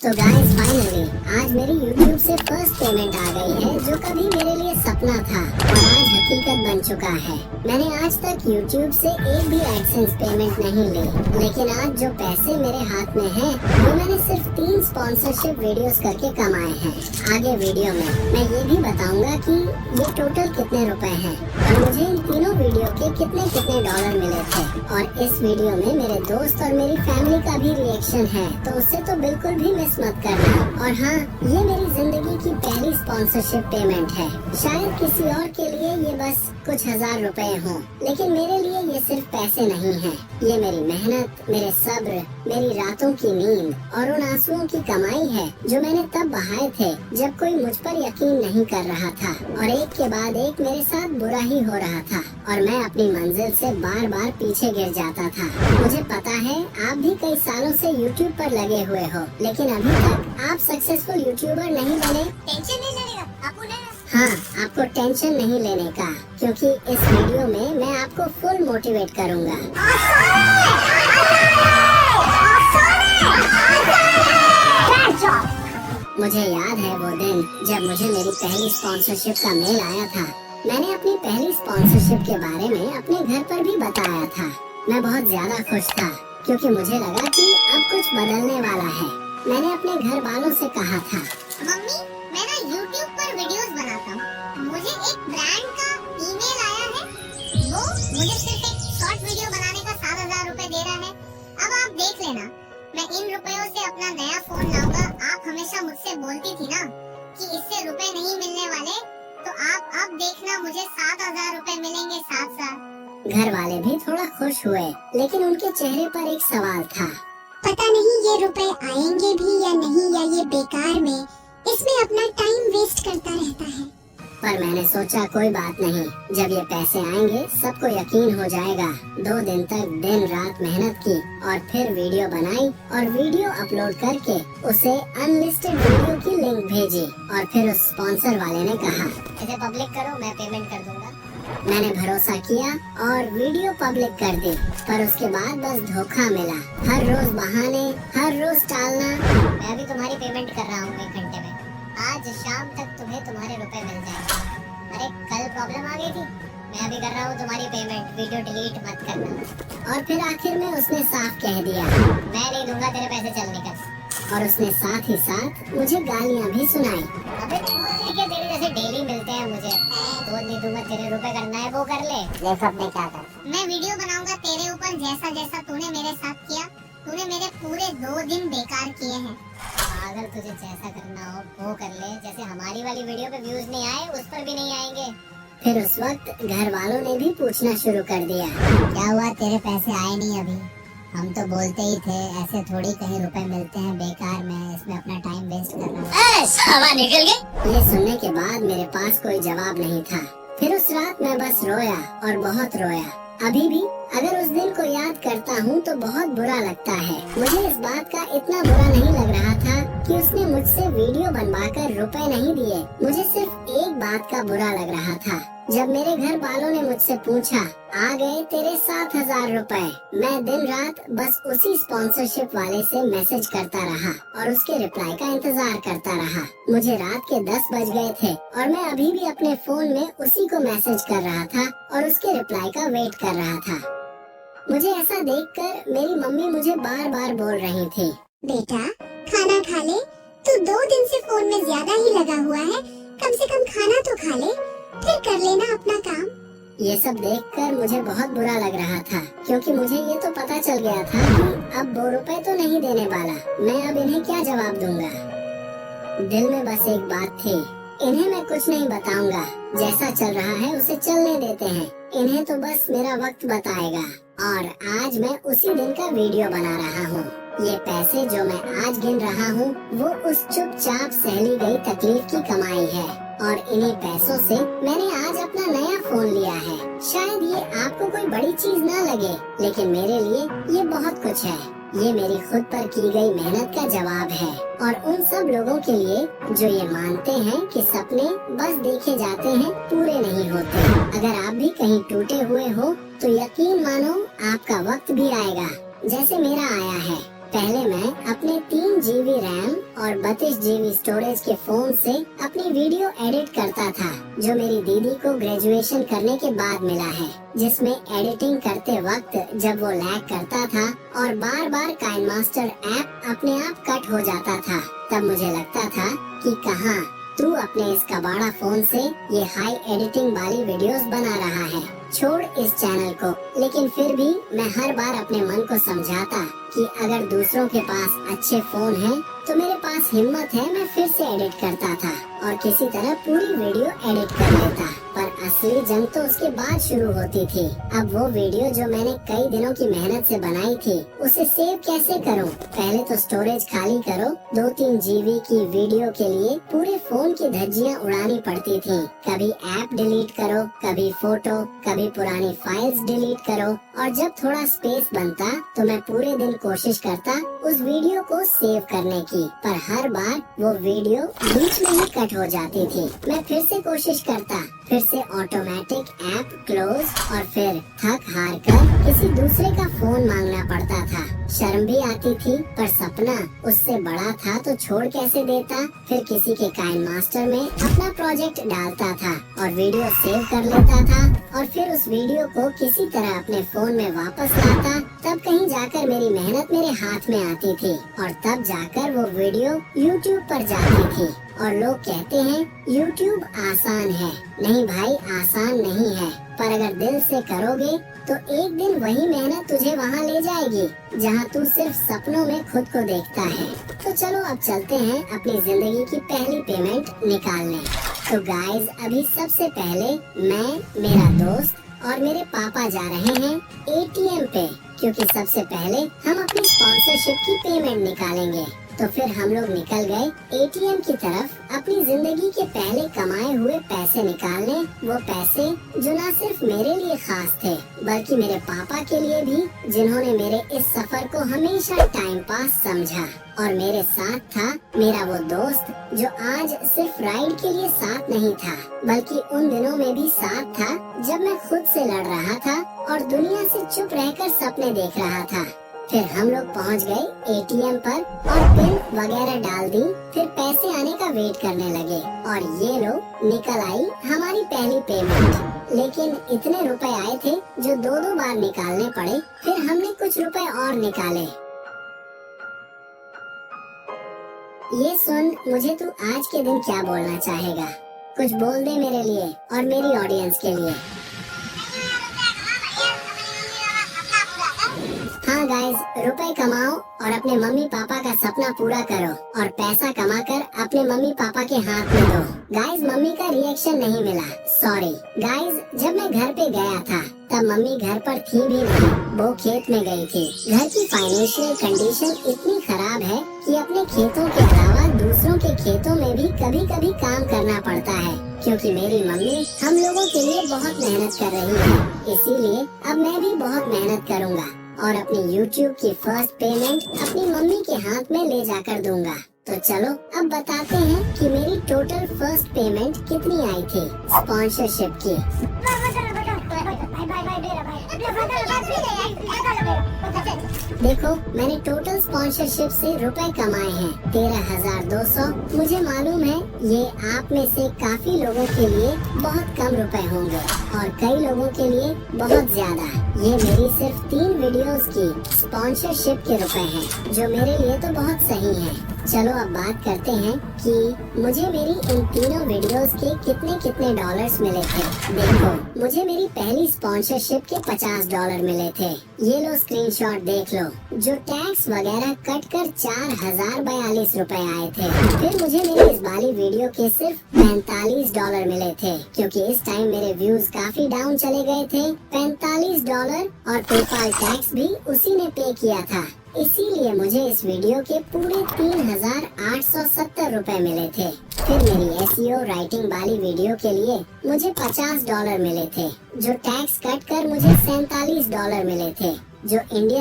तो guys finally आज मेरी YouTube से फर्स्ट पेमेंट आ गई है, जो कभी मेरे लिए सपना था और आज हकीकत बन चुका है। मैंने आज तक YouTube से एक भी एडसेंस पेमेंट नहीं ली, लेकिन आज जो पैसे मेरे हाथ में हैं, वो मैंने सिर्फ 3 स्पॉन्सरशिप वीडियोस करके कमाए हैं। आगे वीडियो में मैं ये भी बताऊंगा कि ये टोटल कितने रुपए हैं और मुझे इन तीनों वीडियो के कितने डॉलर मिले थे। और इस वीडियो में मेरे दोस्त और मेरी फैमिली का भी रिएक्शन है, तो उसे तो बिल्कुल भी मिस मत करना। और हाँ, ये मेरी जिंदगी की पहली स्पॉन्सरशिप पेमेंट है। शायद किसी और के लिए ये बस कुछ हजार रुपए हों, लेकिन मेरे लिए ये सिर्फ पैसे नहीं हैं। ये मेरी मेहनत, मेरे सब्र, मेरी रातों की नींद और उन आंसुओं की कमाई है जो मैंने तब बहाए थे जब कोई मुझ पर यकीन नहीं कर रहा था और एक के बाद एक मेरे साथ बुरा ही हो रहा था और मैं अपनी मंजिल से बार बार पीछे गिर जाता था। मुझे पता है आप भी कई सालों से YouTube पर लगे हुए हो, लेकिन अभी तक आप सक्सेसफुल यूट्यूबर नहीं बने। टेंशन नहीं लेने का, आपको नहीं। हाँ, आपको टेंशन नहीं लेने का, क्योंकि इस वीडियो में मैं आपको फुल मोटिवेट करूँगा। मुझे याद है वो दिन जब मुझे मेरी पहली स्पॉन्सरशिप का मेल आया था। मैंने अपनी पहली स्पॉन्सरशिप के बारे में अपने घर पर भी बताया था। मैं बहुत ज्यादा खुश था क्योंकि मुझे लगा कि अब कुछ बदलने वाला है। मैंने अपने घर वालों से कहा था, मम्मी, मैं ना YouTube पर वीडियोस बनाता हूँ। मुझे एक ब्रांड का ईमेल आया है, वो मुझे सिर्फ एक शॉर्ट वीडियो बनाने का 7,000 रुपए दे रहा है। अब आप देख लेना, मैं इन रुपयों से अपना नया फोन लाऊंगा। आप हमेशा मुझसे बोलती थी ना कि इससे रुपए नहीं मिलने वाले, तो आप अब देखना मुझे 7,000 रुपए मिलेंगे, 7,000। घर वाले भी थोड़ा खुश हुए, लेकिन उनके चेहरे पर एक सवाल था। पता नहीं ये रुपए आएंगे भी या नहीं, या ये बेकार में इसमें अपना टाइम वेस्ट करता रहता है। पर मैंने सोचा कोई बात नहीं, जब ये पैसे आएंगे सबको यकीन हो जाएगा। 2 दिन तक दिन रात मेहनत की और फिर वीडियो बनाई और वीडियो अपलोड करके उसे अनलिस्टेड वीडियो की लिंक भेजी और फिर उस स्पॉन्सर वाले ने कहा, इसे पब्लिक करो, मैं पेमेंट कर दूंगा। मैंने भरोसा किया और वीडियो पब्लिक कर दी, पर उसके बाद बस धोखा मिला। हर रोज बहाने, हर रोज टालना। मैं भी तुम्हारी पेमेंट कर रहा हूँ 1 घंटे में। आज शाम तक तुम्हें तुम्हारे रुपए मिल जाएंगे। अरे कल प्रॉब्लम आ गई थी, मैं अभी कर रहा हूँ तुम्हारी पेमेंट, वीडियो डिलीट मत करना। और फिर आखिर में उसने साफ कह दिया, मैं नहीं दूंगा तेरे पैसे, चल निकल। और उसने साथ ही साथ मुझे गालियाँ भी सुनाई। अबे ठीक है, तेरे जैसे डेली मिलते हैं मुझे, तो नहीं दूंगा। तेरे रुपए करना है वो कर ले। देख अब मैं क्या कर। मैं वीडियो बनाऊंगा तेरे ऊपर, जैसा जैसा तूने मेरे साथ किया। तूने मेरे पूरे 2 दिन बेकार किए हैं। अगर तुझे जैसा करना हो वो कर ले। जैसे हमारी वाली वीडियो पे व्यूज नहीं आए, उस पर भी नहीं आएंगे। फिर उस वक्त घर वालों ने भी पूछना शुरू कर दिया, क्या हुआ, तेरे पैसे आए नहीं अभी? हम तो बोलते ही थे, ऐसे थोड़ी कहीं रुपए मिलते हैं बेकार में, इसमें अपना टाइम वेस्ट कर रहा हूँ। सावा निकल गए। ये सुनने के बाद मेरे पास कोई जवाब नहीं था। फिर उस रात मैं बस रोया और बहुत रोया। अभी भी अगर उस दिन को याद करता हूँ तो बहुत बुरा लगता है। मुझे इस बात का इतना बुरा नहीं लग रहा था कि उसने मुझसे वीडियो बनवाकर रुपए नहीं दिए। मुझे सिर्फ एक बात का बुरा लग रहा था, जब मेरे घर वालों ने मुझसे पूछा, आ गए तेरे 7,000 रुपए। मैं दिन रात बस उसी स्पॉन्सरशिप वाले से मैसेज करता रहा और उसके रिप्लाई का इंतजार करता रहा। मुझे रात के 10 बज गए थे और मैं अभी भी अपने फोन में उसी को मैसेज कर रहा था और उसके रिप्लाई का वेट कर रहा था। मुझे ऐसा देखकर मेरी मम्मी मुझे बार बार बोल रही थी, बेटा खाना खा ले, तू 2 दिन से फोन में ज्यादा ही लगा हुआ है, कम से कम खाना तो खा ले, फिर कर लेना अपना काम। ये सब देखकर मुझे बहुत बुरा लग रहा था, क्योंकि मुझे ये तो पता चल गया था कि अब वो रुपए तो नहीं देने वाला। मैं अब इन्हें क्या जवाब दूंगा। दिल में बस एक बात थी, इन्हें मैं कुछ नहीं बताऊंगा। जैसा चल रहा है उसे चलने देते हैं, इन्हें तो बस मेरा वक्त बताएगा। और आज मैं उसी दिन का वीडियो बना रहा हूँ। ये पैसे जो मैं आज गिन रहा हूँ, वो उस चुपचाप सहली गई तकलीफ की कमाई है। और इन्हीं पैसों से मैंने आज अपना नया फोन लिया है। शायद ये आपको कोई बड़ी चीज ना लगे, लेकिन मेरे लिए ये बहुत कुछ है। ये मेरी खुद पर की गई मेहनत का जवाब है, और उन सब लोगों के लिए जो ये मानते हैं कि सपने बस देखे जाते हैं, पूरे नहीं होते। अगर आप भी कहीं टूटे हुए हो तो यकीन मानो आपका वक्त भी आएगा, जैसे मेरा आया है। पहले मैं अपने 3 GB रैम और 32 GB स्टोरेज के फोन से अपनी वीडियो एडिट करता था, जो मेरी दीदी को ग्रेजुएशन करने के बाद मिला है, जिसमें एडिटिंग करते वक्त जब वो लैग करता था और बार बार काइनमास्टर ऐप अपने आप कट हो जाता था, तब मुझे लगता था कि कहाँ तू अपने इस कबाड़ा फोन से ये हाई एडिटिंग वाली वीडियोस बना रहा है, छोड़ इस चैनल को। लेकिन फिर भी मैं हर बार अपने मन को समझाता कि अगर दूसरों के पास अच्छे फोन हैं, तो मेरे पास हिम्मत है, मैं फिर से एडिट करता था और किसी तरह पूरी वीडियो एडिट कर लेता। पर असली जंग तो उसके बाद शुरू होती थी। अब वो वीडियो जो मैंने कई दिनों की मेहनत से बनाई थी, उसे सेव कैसे करूं? पहले तो स्टोरेज खाली करो। 2-3 GB की वीडियो के लिए पूरे फोन की धज्जियां उड़ानी पड़ती थी। कभी ऐप डिलीट करो, कभी फोटो, कभी पुरानी फाइल्स डिलीट करो, और जब थोड़ा स्पेस बनता तो मैं पूरे दिन कोशिश करता उस वीडियो को सेव करने की, पर हर बार वो वीडियो बीच में ही कट हो जाती थी। मैं फिर से कोशिश करता, फिर से ऑटोमेटिक ऐप क्लोज, और फिर थक हार कर किसी दूसरे का फोन मांगना पड़ता था। शर्म भी आती थी, पर सपना उससे बड़ा था तो छोड़ कैसे देता। फिर किसी के काइनमास्टर में अपना प्रोजेक्ट डालता था और वीडियो सेव कर लेता था, और फिर उस वीडियो को किसी तरह अपने फोन में वापस लाता। तब कहीं जाकर मेरी मेहनत मेरे हाथ में आती थी, और तब जाकर वो वीडियो YouTube पर जाती थी। और लोग कहते हैं YouTube आसान है। नहीं भाई, आसान नहीं है, पर अगर दिल से करोगे तो एक दिन वही मेहनत तुझे वहाँ ले जाएगी जहाँ तू सिर्फ सपनों में खुद को देखता है। तो चलो अब चलते हैं अपनी जिंदगी की पहली पेमेंट निकालने। तो गाइज, अभी सबसे पहले मैं, मेरा दोस्त और मेरे पापा जा रहे हैं ATM पे, क्योंकि सबसे पहले हम अपनी स्पॉन्सरशिप की पेमेंट निकालेंगे। तो फिर हम लोग निकल गए ATM की तरफ अपनी जिंदगी के पहले कमाए हुए पैसे निकालने। वो पैसे जो न सिर्फ मेरे लिए खास थे, बल्कि मेरे पापा के लिए भी, जिन्होंने मेरे इस सफर को हमेशा टाइम पास समझा। और मेरे साथ था मेरा वो दोस्त जो आज सिर्फ राइड के लिए साथ नहीं था, बल्कि उन दिनों में भी साथ था जब मैं खुद से लड़ रहा था और दुनिया से चुप रहकर सपने देख रहा था। फिर हम लोग पहुंच गए ATM पर और पिन वगैरह डाल दी। फिर पैसे आने का वेट करने लगे, और ये लो निकल आई हमारी पहली पेमेंट। लेकिन इतने रुपए आए थे जो 2-2 बार निकालने पड़े। फिर हमने कुछ रुपए और निकाले। ये सुन, मुझे तू आज के दिन क्या बोलना चाहेगा? कुछ बोल दे मेरे लिए और मेरी ऑडियंस के लिए। हाँ गाइज, रुपए कमाओ और अपने मम्मी पापा का सपना पूरा करो, और पैसा कमाकर अपने मम्मी पापा के हाथ में दो। गाइज, मम्मी का रिएक्शन नहीं मिला, सॉरी। गाइज, जब मैं घर पे गया था तब मम्मी घर पर थी भी नहीं, वो खेत में गई थी। घर की फाइनेंशियल कंडीशन इतनी खराब है कि अपने खेतों के अलावा दूसरों के खेतों में भी कभी कभी काम करना पड़ता है, क्योंकि मेरी मम्मी हम लोगों के लिए बहुत मेहनत कर रही है। इसीलिए अब मैं भी बहुत मेहनत करूँगा और अपनी YouTube की फर्स्ट पेमेंट अपनी मम्मी के हाथ में ले जाकर दूंगा। तो चलो अब बताते हैं कि मेरी टोटल फर्स्ट पेमेंट कितनी आई थी स्पॉन्सरशिप की। देखो, मैंने टोटल स्पॉन्सरशिप से रुपए कमाए हैं 13,200। मुझे मालूम है ये आप में से काफी लोगों के लिए बहुत कम रुपए होंगे और कई लोगों के लिए बहुत ज्यादा। ये मेरी सिर्फ 3 वीडियोस की स्पॉन्सरशिप के रुपए हैं, जो मेरे लिए तो बहुत सही है। चलो अब बात करते हैं कि मुझे मेरी इन तीनों वीडियोस के कितने डॉलर्स मिले थे। देखो, मुझे मेरी पहली स्पॉन्सरशिप के $50 मिले थे। ये लो स्क्रीनशॉट देख लो, जो टैक्स वगैरह कट कर 4,042 रुपए आए थे। फिर मुझे मेरी इस वाली वीडियो के सिर्फ $45 मिले थे, क्योंकि इस टाइम मेरे व्यूज काफी डाउन चले गए थे। $45 और पेपाल टैक्स भी उसी ने पे किया था। इसीलिए मुझे इस वीडियो के पूरे 3,870 रुपए मिले थे। फिर मेरी SEO राइटिंग वाली वीडियो के लिए मुझे $50 मिले थे, जो टैक्स कट कर मुझे $47 मिले थे, जो इंडियन